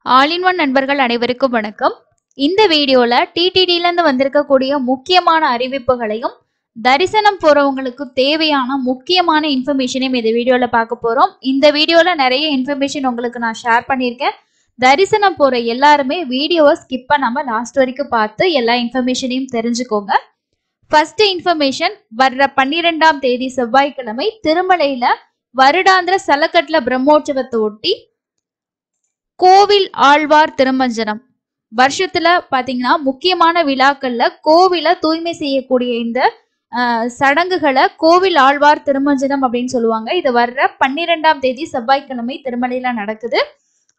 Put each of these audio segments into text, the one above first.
All in one நண்பர்கள் அனைவருக்கும் வணக்கம். இந்த வீடியோல டிடிடில இருந்து வந்திருக்கக்கூடிய முக்கியமான அறிவிப்புகளையும் தரிசனம் போறவங்களுக்கு தேவையான முக்கியமான இன்ஃபர்மேஷனையும் இந்த வீடியோல பார்க்க போறோம். இந்த வீடியோல நிறைய இன்ஃபர்மேஷன் உங்களுக்கு நான் ஷேர் பண்ணியிருக்கேன். தரிசனம் போற எல்லாருமே வீடியோவை ஸ்கிப் பண்ணாம லாஸ்ட் வரைக்கும் பார்த்து எல்லா இன்ஃபர்மேஷனையும் தெரிஞ்சுக்கோங்க. ஃபர்ஸ்ட் இன்ஃபர்மேஷன், வர்ற 12ஆம் தேதி செவ்வாய்க்கிழமை திருமலையில வருடாந்திர சலக்கட்ல பிரம்மோற்சவத்தை ஒட்டி கோவில் ஆழ்வார் திருமஞ்சனம். வருஷத்துல பாத்தீங்கன்னா முக்கியமான விழாக்கள்ல கோவில தூய்மை செய்யக்கூடிய இந்த சடங்குகளை கோவில் ஆழ்வார் திருமஞ்சனம் அப்படின்னு சொல்லுவாங்க. இது வர்ற 12ஆம் தேதி செவ்வாய்க்கிழமை திருமலையில நடக்குது.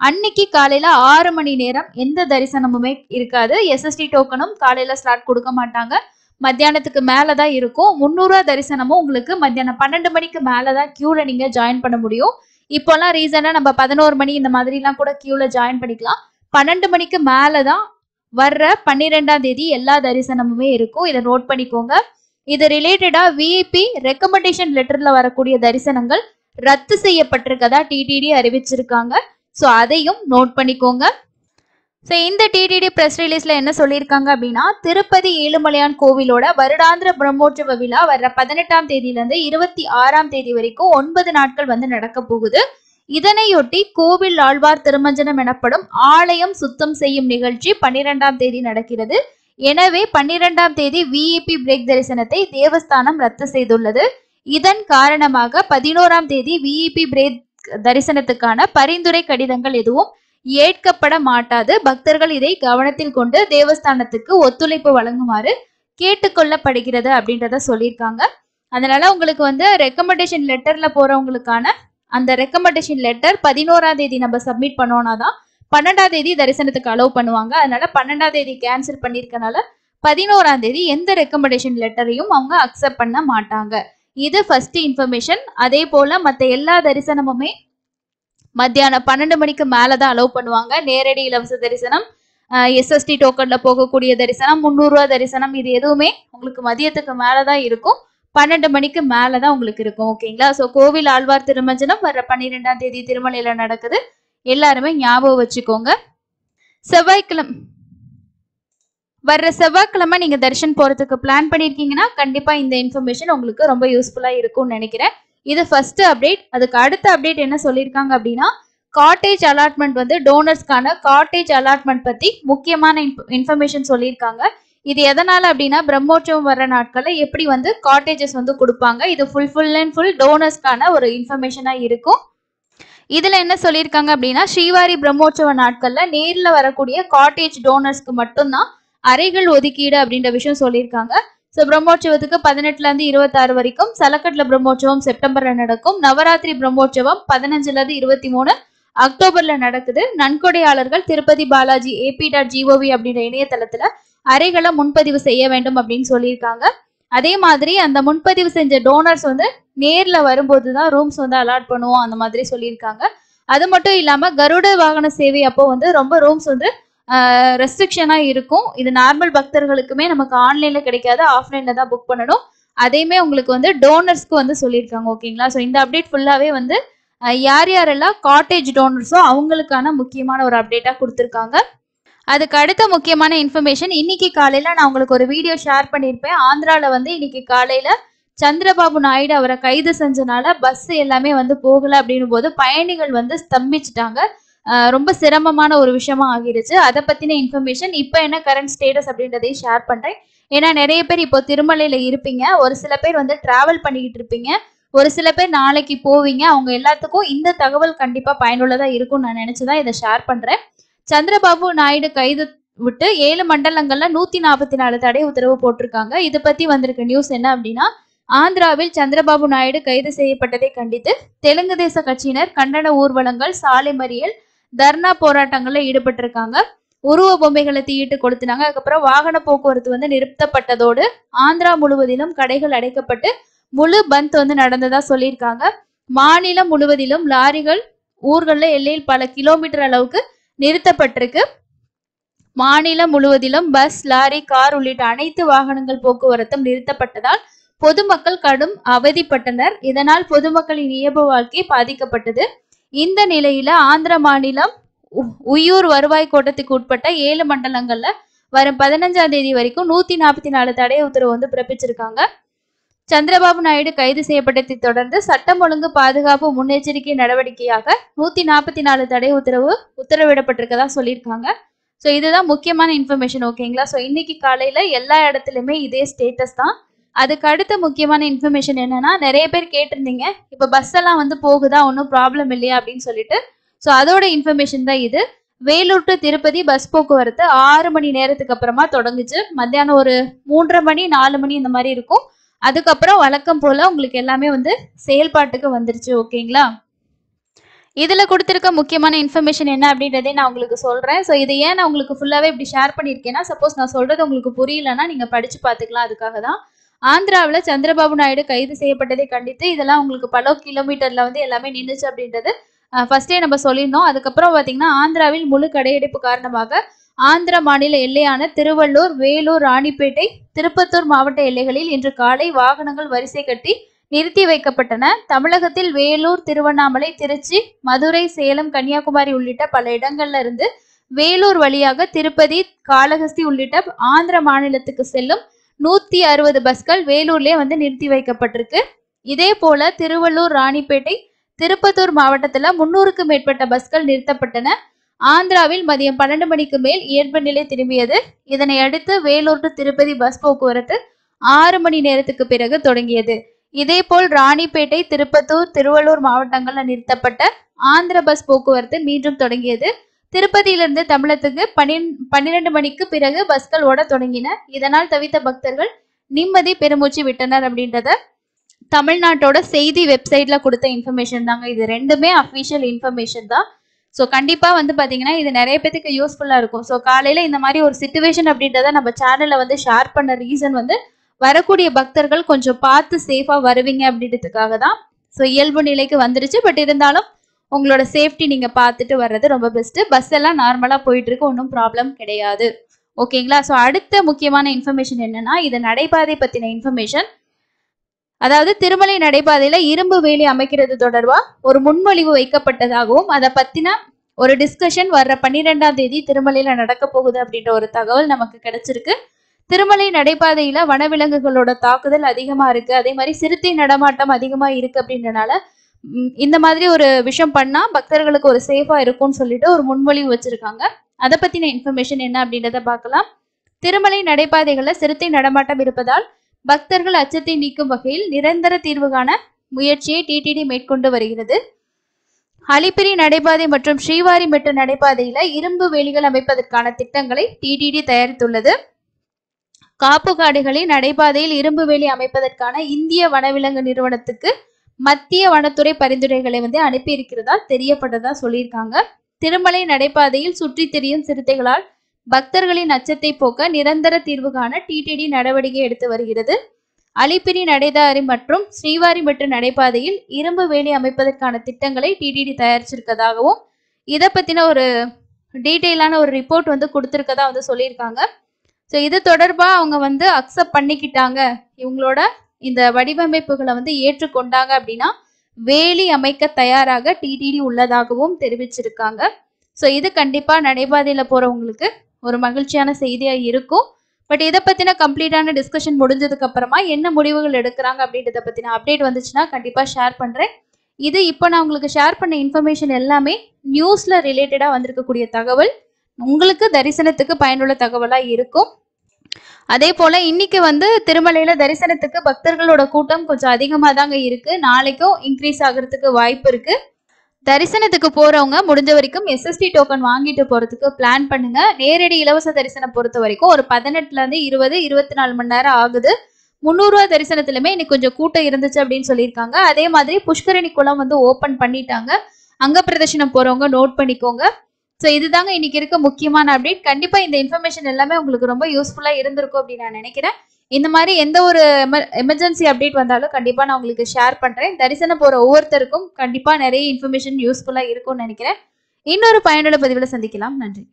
அன்னைக்கு காலையில 6 மணி நேரம் எந்த தரிசனமுமே இருக்காது. எஸ்எஸ்டி டோக்கனும் காலையில ஸ்லாட் கொடுக்க மாட்டாங்க. மத்தியானத்துக்கு மேலதான் இருக்கும். 300 தரிசனமும் உங்களுக்கு மத்தியானம் 12 மணிக்கு மேலதான் கியூல நீங்க ஜாயின் பண்ண முடியும். இப்போலாம் ரீசனா நம்ம 11 மணி இந்த மாதிரிலாம் கூட கியூல ஜாயின் பண்ணிக்கலாம். 12 மணிக்கு மேலதான் வர்ற 12ஆம் தேதி எல்லா தரிசனமுமே இருக்கும். இதை நோட் பண்ணிக்கோங்க. இது ரிலேட்டடா விஐபி ரெக்கமெண்டேஷன் லெட்டர்ல வரக்கூடிய தரிசனங்கள் ரத்து செய்யப்பட்டிருக்கதா டிடிடி அறிவிச்சிருக்காங்க. ஸோ அதையும் நோட் பண்ணிக்கோங்க. ஸோ இந்த டிடிடி பிரஸ் ரிலீஸ்ல என்ன சொல்லியிருக்காங்க அப்படின்னா, திருப்பதி ஏழுமலையான் கோவிலோட வருடாந்திர பிரம்மோற்சவ விழா வர்ற 18ஆம் தேதியிலிருந்து 26ஆம் தேதி வரைக்கும் 9 நாட்கள் நடக்க போகுது. இதனையொட்டி கோவில் ஆழ்வார் திருமஞ்சனம் எனப்படும் ஆலயம் சுத்தம் செய்யும் நிகழ்ச்சி 12ஆம் தேதி நடக்கிறது. எனவே 12ஆம் தேதி விஐபி பிரேக் தரிசனத்தை தேவஸ்தானம் ரத்து செய்துள்ளது. இதன் காரணமாக 11ஆம் தேதி விஐபி பிரேக் தரிசனத்துக்கான பரிந்துரை கடிதங்கள் எதுவும் ஏற்கப்பட மாட்டாது. பக்தர்கள் இதை கவனத்தில் கொண்டு தேவஸ்தானத்துக்கு ஒத்துழைப்பு வழங்குமாறு கேட்டுக்கொள்ளப்படுகிறது அப்படின்றத சொல்லியிருக்காங்க. அதனால உங்களுக்கு ரெக்கமெண்டேஷன் லெட்டர்ல போறவங்களுக்கான அந்த ரெக்கமெண்டேஷன் லெட்டர் 11ஆம் தேதி நம்ம சப்மிட் பண்ணோம்னா தான் 12ஆம் தேதி தரிசனத்துக்கு அலோவ் பண்ணுவாங்க. அதனால 12ஆம் தேதி கேன்சல் பண்ணிருக்கனால 11ஆம் தேதி எந்த ரெக்கமெண்டேஷன் லெட்டரையும் அவங்க அக்செப்ட் பண்ண மாட்டாங்க. இது ஃபர்ஸ்ட் இன்ஃபர்மேஷன். அதே போல மற்ற எல்லா தரிசனமுமே மத்தியானம் 12 மணிக்கு மேலதான் அலோவ் பண்ணுவாங்க. நேரடி இலவச தரிசனம், எஸ்எஸ்டி டோக்கன்ல போகக்கூடிய தரிசனம், 300 தரிசனம், இது எதுவுமே உங்களுக்கு மதியத்துக்கு மேலதான் இருக்கும். 12 மணிக்கு மேலதான் உங்களுக்கு இருக்கும். ஓகேங்களா? ஸோ கோவில் ஆழ்வார் திருமஞ்சனம் வர்ற 12ஆம் தேதி திருமலையில நடக்குது. எல்லாருமே ஞாபகம் வச்சுக்கோங்க. வர்ற செவ்வாய்க்கிழமை நீங்க தரிசனம் போறதுக்கு பிளான் பண்ணிருக்கீங்கன்னா கண்டிப்பா இந்த இன்ஃபர்மேஷன் உங்களுக்கு ரொம்ப யூஸ்ஃபுல்லா இருக்கும்னு நினைக்கிறேன். இது ஃபர்ஸ்ட் அப்டேட். அதுக்கு அடுத்த அப்டேட் என்ன சொல்லியிருக்காங்க அப்படின்னா, காட்டேஜ் அலாட்மெண்ட் டோனர்ஸ்க்கான காட்டேஜ் அலாட்மெண்ட் பத்தி முக்கியமான இன்ஃபர்மேஷன் சொல்லியிருக்காங்க. இது எதனால அப்படின்னா, பிரம்மோற்சவம் வர்ற நாட்கள்ல எப்படி காட்டேஜஸ் கொடுப்பாங்க. இது ஃபுல் அண்ட் ஃபுல் டோனர்ஸ்க்கான ஒரு இன்ஃபர்மேஷனா இருக்கும். இதுல என்ன சொல்லியிருக்காங்க அப்படின்னா, ஸ்ரீவாரி பிரம்மோற்சவ நாட்கள்ல நேர்ல வரக்கூடிய காட்டேஜ் டோனர்ஸ்க்கு மட்டும்தான் அறைகள் ஒதுக்கீடு அப்படின்ற விஷயம் சொல்லியிருக்காங்க. ஸோ பிரம்மோற்சவத்துக்கு 18ல இருந்து 26 வரைக்கும், சலக்கட்ல பிரம்மோற்சவம் செப்டம்பர்ல நடக்கும். நவராத்திரி பிரம்மோற்சவம் 15ல இருந்து 23 அக்டோபர்ல நடக்குது. நன்கொடையாளர்கள் திருப்பதி பாலாஜி AP.gov அப்படின்ற இணையதளத்துல அறைகளை முன்பதிவு செய்ய வேண்டும் அப்படின்னு சொல்லியிருக்காங்க. அதே மாதிரி அந்த முன்பதிவு செஞ்ச டோனர்ஸ் நேர்ல வரும்போதுதான் ரூம்ஸ் அலாட் பண்ணுவோம் அந்த மாதிரி சொல்லியிருக்காங்க. அது மட்டும் இல்லாம கருட வாகன சேவை அப்போ ரொம்ப ரூம்ஸ் ரெஸ்ட்ரிக்ஷனா இருக்கும். இது நார்மல் பக்தர்களுக்குமே நமக்கு ஆன்லைன்ல கிடைக்காது, ஆஃப்லைன்ல தான் புக் பண்ணணும். அதையுமே உங்களுக்கு டோனர்ஸ்க்கு சொல்லியிருக்காங்க. ஓகேங்களா? ஸோ இந்த அப்டேட் ஃபுல்லாவே யார் யாரெல்லாம் காட்டேஜ் டோனர்ஸோ அவங்களுக்கான முக்கியமான ஒரு அப்டேட்டா கொடுத்துருக்காங்க. அதுக்கு அடுத்த முக்கியமான இன்ஃபர்மேஷன், இன்னைக்கு காலையில நான் உங்களுக்கு ஒரு வீடியோ ஷேர் பண்ணியிருப்பேன். ஆந்திரால இன்னைக்கு காலையில சந்திரபாபு நாயுடு அவரை கைது செஞ்சனால பஸ் எல்லாமே போகல அப்படின்னும் போது பயணிகள் ஸ்தம்பிச்சுட்டாங்க. ரொம்ப சிரமமான ஒரு விஷயமா ஆகிருச்சு. அதை பத்தின இன்ஃபர்மேஷன் இப்போ என்ன கரண்ட் ஸ்டேட்டஸ் அப்படின்றதையும் ஷேர் பண்றேன். ஏன்னா நிறைய பேர் இப்போ திருமலையில இருப்பீங்க, ஒரு சில பேர் டிராவல் பண்ணிக்கிட்டு இருப்பீங்க, ஒரு சில பேர் நாளைக்கு போவீங்க. அவங்க எல்லாத்துக்கும் இந்த தகவல் கண்டிப்பா பயனுள்ளதா இருக்கும்னு நான் நினைச்சுதான் இதை ஷேர் பண்றேன். சந்திரபாபு நாயுடு கைது விட்டு 7 மண்டலங்கள்ல 144 தடை உத்தரவு போட்டிருக்காங்க. இதை பத்தி வந்திருக்க நியூஸ் என்ன அப்படின்னா, ஆந்திராவில் சந்திரபாபு நாயுடு கைது செய்யப்பட்டதை கண்டித்து தெலுங்கு தேச கட்சியினர் கண்டன ஊர்வலங்கள், சாலை மறியல், தர்ணா போராட்டங்கள்ல ஈடுபட்டிருக்காங்க. உருவ பொம்மைகளை தீயிட்டு கொளுத்தினாங்க. அதுக்கப்புறம் வாகன போக்குவரத்து நிறுத்தப்பட்டதோடு ஆந்திரா முழுவதிலும் கடைகள் அடைக்கப்பட்டு முழு பந்த் நடந்ததா சொல்லியிருக்காங்க. மாநிலம் முழுவதிலும் லாரிகள் ஊர்கள்ல எல்லையில் பல கிலோமீட்டர் அளவுக்கு நிறுத்தப்பட்டிருக்கு. மாநிலம் முழுவதிலும் பஸ், லாரி, கார் உள்ளிட்ட அனைத்து வாகனங்கள் போக்குவரத்தும் நிறுத்தப்பட்டதால் பொதுமக்கள் கடும் அவதிப்பட்டனர். இதனால் பொதுமக்களின் இயல்பு வாழ்க்கை பாதிக்கப்பட்டது. இந்த நிலையில ஆந்திர மாநிலம் உய்யூர் வருவாய் கோட்டத்துக்கு உட்பட்ட 7 மண்டலங்கள்ல வரும் 15ஆம் தேதி வரைக்கும் 144 தடை உத்தரவு வந்து பிறப்பிச்சிருக்காங்க. சந்திரபாபு நாயுடு கைது செய்யப்பட்டதை தொடர்ந்து சட்டம் ஒழுங்கு பாதுகாப்பு முன்னெச்சரிக்கை நடவடிக்கையாக 144 தடை உத்தரவிடப்பட்டிருக்கதா சொல்லியிருக்காங்க. ஸோ இதுதான் முக்கியமான இன்ஃபர்மேஷன். ஓகேங்களா? ஸோ இன்னைக்கு காலையில எல்லா இடத்துலையுமே இதே ஸ்டேட்டஸ் தான். அதுக்கு அடுத்த முக்கியமான இன்ஃபர்மேஷன் என்னன்னா, நிறைய பேர் கேட்டிருந்தீங்க, இப்போ பஸ் எல்லாம் வந்து போகுதா, ஒன்றும் ப்ராப்ளம் இல்லையா அப்படின்னு சொல்லிட்டு. ஸோ அதோட இன்ஃபர்மேஷன் தான் இது. வேலூர் டு திருப்பதி பஸ் போக்குவரத்து 6 மணி நேரத்துக்கு அப்புறமா தொடங்குச்சு. மத்தியானம் ஒரு 3:30 மணி 4 மணி இந்த மாதிரி இருக்கும். அதுக்கப்புறம் வழக்கம் போல உங்களுக்கு எல்லாமே வந்து செயல்பாட்டுக்கு வந்துருச்சு. ஓகேங்களா? இதுல கொடுத்திருக்க முக்கியமான இன்ஃபர்மேஷன் என்ன அப்படின்றதே நான் உங்களுக்கு சொல்றேன். ஸோ இது ஏன் நான் உங்களுக்கு ஃபுல்லாவே இப்படி ஷேர் பண்ணியிருக்கேன்னா, சப்போஸ் நான் சொல்றது உங்களுக்கு புரியலன்னா நீங்க படிச்சு பார்த்துக்கலாம். அதுக்காக தான். ஆந்திராவில் சந்திரபாபு நாயுடு கைது செய்யப்பட்டதை கண்டித்து இதெல்லாம் உங்களுக்கு பல கிலோமீட்டர்ல வந்து எல்லாமே நின்றுச்சு அப்படின்றது ஃபர்ஸ்டே நம்ம சொல்லியிருந்தோம். அதுக்கப்புறம் பார்த்தீங்கன்னா, ஆந்திராவில் முழு கடையெடுப்பு காரணமாக ஆந்திர மாநில எல்லையான திருவள்ளூர், வேலூர், ராணிப்பேட்டை, திருப்பத்தூர் மாவட்ட எல்லைகளில் இன்று காலை வாகனங்கள் வரிசை கட்டி நிறுத்தி வைக்கப்பட்டன. தமிழகத்தில் வேலூர், திருவண்ணாமலை, திருச்சி, மதுரை, சேலம், கன்னியாகுமரி உள்ளிட்ட பல இடங்கள்ல இருந்து வேலூர் வழியாக திருப்பதி, காளஹஸ்தி உள்ளிட்ட ஆந்திர மாநிலத்துக்கு செல்லும் 160 பஸ்கள் வேலூர்லயே வந்து நிறுத்தி வைக்கப்பட்டிருக்கு. இதே போல திருவள்ளூர், ராணிப்பேட்டை, திருப்பத்தூர் மாவட்டத்துல 300க்கும் மேற்பட்ட பஸ்கள் நிறுத்தப்பட்டன. ஆந்திராவில் மதியம் 12 மணிக்கு மேல் இயல்பு நிலை திரும்பியது. இதனை அடுத்து வேலூர் டு திருப்பதி பஸ் போக்குவரத்து 6 மணி நேரத்துக்கு பிறகு தொடங்கியது. இதேபோல் ராணிப்பேட்டை, திருப்பத்தூர், திருவள்ளூர் மாவட்டங்கள்ல நிறுத்தப்பட்ட ஆந்திர பஸ் போக்குவரத்து மீண்டும் தொடங்கியது. திருப்பதியிலிருந்து தமிழகத்துக்கு 12 மணிக்கு பிறகு பஸ்கள் ஓட தொடங்கின. இதனால் தவித்த பக்தர்கள் நிம்மதி பெருமூச்சு விட்டனர் அப்படின்றத தமிழ்நாட்டோட செய்தி வெப்சைட்ல கொடுத்த இன்ஃபர்மேஷன் தாங்க. இது ரெண்டுமே அஃபிஷியல் இன்ஃபர்மேஷன் தான். ஸோ கண்டிப்பா வந்து பாத்தீங்கன்னா இது நிறைய பேருக்கு யூஸ்ஃபுல்லா இருக்கும். ஸோ காலையில இந்த மாதிரி ஒரு சிச்சுவேஷன் அப்படின்றத நம்ம சேனல்ல வந்து ஷேர் பண்ண ரீசன் வந்து வரக்கூடிய பக்தர்கள் கொஞ்சம் பார்த்து சேஃபா வருவீங்க அப்படின்றதுக்காக தான். ஸோ இயல்பு நிலைக்கு வந்துருச்சு. பட் இருந்தாலும் உங்களோட சேஃப்டி நீங்க பார்த்துட்டு வர்றது ரொம்ப பெஸ்ட். பஸ் எல்லாம் நார்மலா போயிட்டு இருக்கு, ஒன்றும் ப்ராப்ளம் கிடையாது. ஓகேங்களா? ஸோ அடுத்த முக்கியமான இன்ஃபர்மேஷன் என்னன்னா, இது நடைபாதை பத்தின இன்ஃபர்மேஷன். அதாவது திருமலை நடைபாதையில இரும்பு வேலி அமைக்கிறது தொடர்பா ஒரு முன்மொழிவு வைக்கப்பட்டதாகவும் அதை பத்தின ஒரு டிஸ்கஷன் வர்ற 12ஆம் தேதி திருமலையில நடக்க போகுது அப்படின்ற ஒரு தகவல் நமக்கு கிடைச்சிருக்கு. திருமலை நடைபாதையில வனவிலங்குகளோட தாக்குதல் அதிகமா இருக்கு, அதே மாதிரி சிறுத்தை நடமாட்டம் அதிகமா இருக்கு அப்படின்றனால இந்த மாதிரி ஒரு விஷயம் பண்ணா பக்தர்களுக்கு ஒரு சேஃபா இருக்கும்னு சொல்லிட்டு ஒரு முன்மொழிவு வச்சிருக்காங்க. அதை பத்தின இன்ஃபர்மேஷன் என்ன அப்படின்றத பார்க்கலாம். திருமலை நடைபாதைகள்ல சிறுத்தை நடமாட்டம் இருப்பதால் பக்தர்கள் அச்சத்தை நீக்கும் வகையில் நிரந்தர தீர்வு காண முயற்சியை டிடிடி மேற்கொண்டு வருகிறது. அலிப்பிரி நடைபாதை மற்றும் ஸ்ரீவாரிமெட்டு நடைபாதையில இரும்பு வேலிகள் அமைப்பதற்கான திட்டங்களை டிடிடி தயாரித்துள்ளது. காப்பு காடுகளின் நடைபாதையில் இரும்பு வேலி அமைப்பதற்கான இந்திய வனவிலங்கு நிறுவனத்துக்கு மத்திய வனத்துறை பரிந்துரைகளை வந்து அனுப்பி இருக்கிறதா தெரியப்பட்டதா சொல்லியிருக்காங்க. திருமலை நடைபாதையில் சுற்றி திரியும் சிறுத்தைகளால் பக்தர்களின் அச்சத்தை போக்க நிரந்தர தீர்வு காண டிடிடி நடவடிக்கை எடுத்து வருகிறது. அலிப்பிரி நடைபாதை மற்றும் ஸ்ரீவாரிமெட்டு நடைபாதையில் இரும்பு வேலி அமைப்பதற்கான திட்டங்களை டிடிடி தயாரிச்சிருக்கதாகவும் இதை பத்தின ஒரு டீட்டெயிலான ஒரு ரிப்போர்ட் வந்து கொடுத்துருக்கதா வந்து சொல்லியிருக்காங்க. ஸோ இது தொடர்பா அவங்க வந்து அக்செப்ட் பண்ணிக்கிட்டாங்க, இவங்களோட இந்த வடிவமைப்புகளை வந்து ஏற்றுக்கொண்டாங்க அப்படின்னா வேலி அமைக்க தயாராக டிடிடி உள்ளதாகவும் தெரிவிச்சிருக்காங்க. ஸோ இது கண்டிப்பா நடைபாதையில போறவங்களுக்கு ஒரு மகிழ்ச்சியான செய்தியா இருக்கும். பட் இதை பத்தின கம்ப்ளீட்டான டிஸ்கஷன் முடிஞ்சதுக்கு அப்புறமா என்ன முடிவுகள் எடுக்கிறாங்க அப்படின்றத பத்தின அப்டேட் வந்துச்சுன்னா கண்டிப்பா ஷேர் பண்றேன். இது இப்போ நான் உங்களுக்கு ஷேர் பண்ண இன்ஃபர்மேஷன் எல்லாமே நியூஸ்ல ரிலேட்டடா வந்திருக்கக்கூடிய தகவல், உங்களுக்கு தரிசனத்துக்கு பயனுள்ள தகவலா இருக்கும். அதே போல இன்னைக்கு வந்து திருமலையில தரிசனத்துக்கு பக்தர்களோட கூட்டம் கொஞ்சம் அதிகமா தாங்க இருக்கு. நாளைக்கும் இன்க்ரீஸ் ஆகிறதுக்கு வாய்ப்பு இருக்கு. தரிசனத்துக்கு போறவங்க முடிஞ்ச வரைக்கும் எஸ்எஸ்டி டோக்கன் வாங்கிட்டு போறதுக்கு பிளான் பண்ணுங்க. நேரடி இலவச தரிசனம் பொறுத்த வரைக்கும் ஒரு 18ல இருந்து 24 மணி நேரம் ஆகுது. 300 ரூபா தரிசனத்திலுமே இன்னைக்கு கொஞ்சம் கூட்டம் இருந்துச்சு அப்படின்னு சொல்லியிருக்காங்க. அதே மாதிரி புஷ்கரணி குளம் வந்து ஓபன் பண்ணிட்டாங்க. அங்க பிரதர்ஷனம் போறவங்க நோட் பண்ணிக்கோங்க. ஸோ இதுதாங்க இன்னைக்கு இருக்க முக்கியமான அப்டேட். கண்டிப்பா இந்த இன்ஃபர்மேஷன் எல்லாமே உங்களுக்கு ரொம்ப யூஸ்ஃபுல்லா இருந்திருக்கும் அப்படின்னு நான் நினைக்கிறேன். இந்த மாதிரி எந்த ஒரு எமர்ஜென்சி அப்டேட் வந்தாலும் கண்டிப்பா நான் உங்களுக்கு ஷேர் பண்றேன். தரிசனம் போற ஒவ்வொருத்தருக்கும் கண்டிப்பா நிறைய இன்ஃபர்மேஷன் யூஸ்ஃபுல்லா இருக்கும்னு நினைக்கிறேன். இன்னொரு பயனுள்ள பதிவில் சந்திக்கலாம். நன்றி.